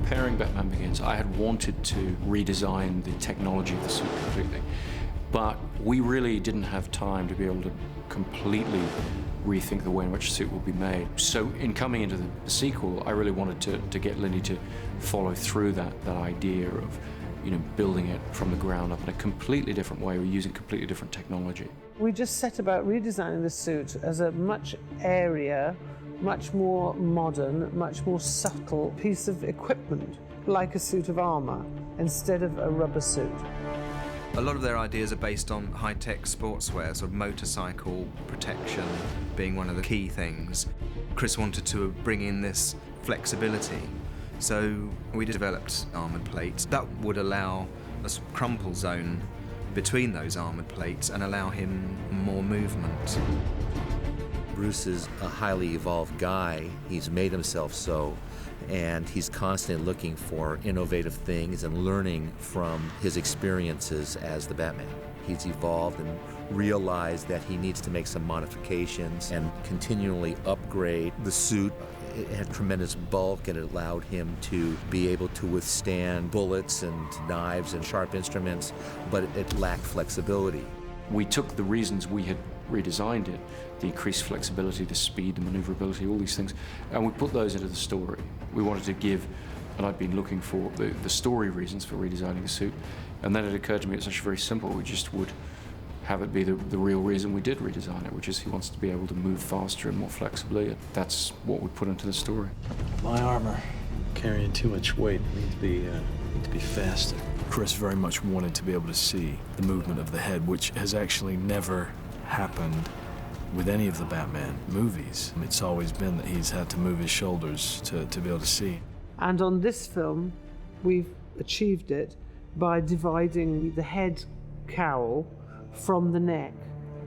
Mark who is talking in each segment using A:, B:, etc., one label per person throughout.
A: preparing Batman Begins, I had wanted to redesign the technology of the suit completely. But we really didn't have time to be able to completely rethink the way in which the suit will be made. So in coming into the sequel, I really wanted to get Lindy to follow through that idea of, building it from the ground up in a completely different way. We're using completely different technology.
B: We just set about redesigning the suit as a much airier, much more modern, much more subtle piece of equipment, like a suit of armor, instead of a rubber suit.
C: A lot of their ideas are based on high-tech sportswear, sort of motorcycle protection being one of the key things. Chris wanted to bring in this flexibility, so we developed armoured plates that would allow a crumple zone between those armoured plates and allow him more movement.
D: Bruce is a highly evolved guy. He's made himself so, and he's constantly looking for innovative things and learning from his experiences as the Batman. He's evolved and realized that he needs to make some modifications and continually upgrade the suit. It had tremendous bulk, and it allowed him to be able to withstand bullets and knives and sharp instruments, but it lacked flexibility.
A: We took the reasons we had redesigned it, the increased flexibility, the speed, the maneuverability, all these things, and we put those into the story. We wanted to give, and I'd been looking for the story reasons for redesigning the suit, and then it occurred to me it's actually very simple. We just would have it be the real reason we did redesign it, which is he wants to be able to move faster and more flexibly. That's what we put into the story.
E: My armor, carrying too much weight, need to be faster.
F: Chris very much wanted to be able to see the movement of the head, which has actually never happened with any of the Batman movies. It's always been that he's had to move his shoulders to be able to see.
B: And on this film, we've achieved it by dividing the head cowl from the neck.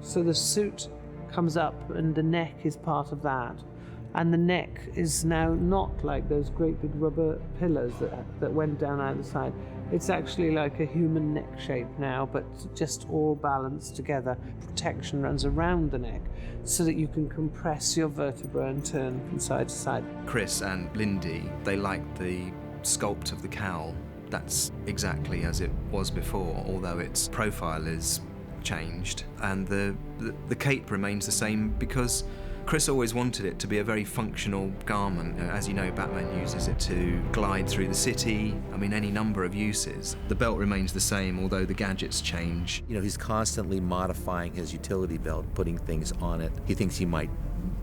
B: So the suit comes up and the neck is part of that. And the neck is now not like those great big rubber pillars that went down either side. It's actually like a human neck shape now, but just all balanced together. Protection runs around the neck so that you can compress your vertebra and turn from side to side.
C: Chris and Lindy, they liked the sculpt of the cowl. That's exactly as it was before, although its profile is changed, and the cape remains the same because Chris always wanted it to be a very functional garment. As you know, Batman uses it to glide through the city. I mean, any number of uses. The belt remains the same, although the gadgets change.
D: He's constantly modifying his utility belt, putting things on it he thinks he might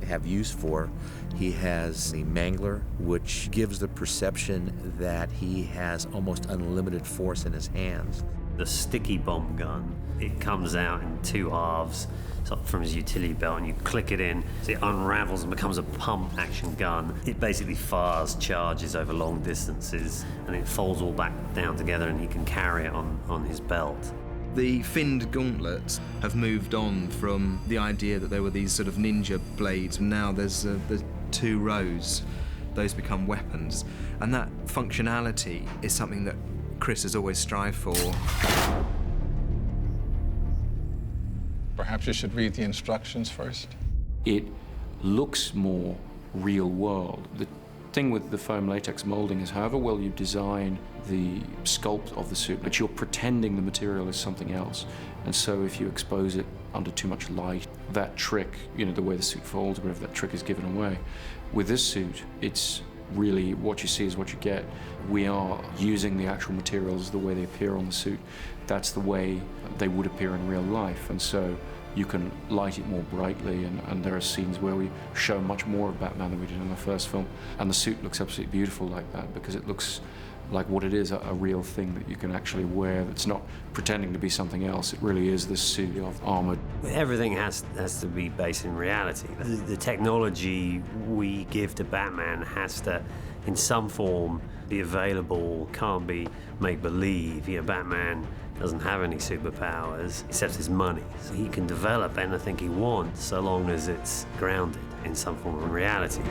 D: have use for. He has a mangler, which gives the perception that he has almost unlimited force in his hands.
G: The sticky bomb gun, it comes out in two halves from his utility belt, and you click it in, so it unravels and becomes a pump action gun. It basically fires charges over long distances, and it folds all back down together, and he can carry it on his belt.
C: The finned gauntlets have moved on from the idea that there were these sort of ninja blades, and now there's the two rows. Those become weapons, and that functionality is something that Chris has always strived for.
H: Perhaps you should read the instructions first.
A: It looks more real world. The thing with the foam latex molding is however well you design the sculpt of the suit, but you're pretending the material is something else. And so if you expose it under too much light, that trick, the way the suit folds, whatever, that trick is given away. With this suit, it's really what you see is what you get. We are using the actual materials the way they appear on the suit. That's the way they would appear in real life, and so you can light it more brightly, and there are scenes where we show much more of Batman than we did in the first film, and the suit looks absolutely beautiful like that because it looks like what it is, a real thing that you can actually wear that's not pretending to be something else. It really is this suit of armor.
G: Everything has to be based in reality. The technology we give to Batman has to, in some form, be available, can't be make-believe. Batman doesn't have any superpowers except his money. So he can develop anything he wants so long as it's grounded in some form of reality.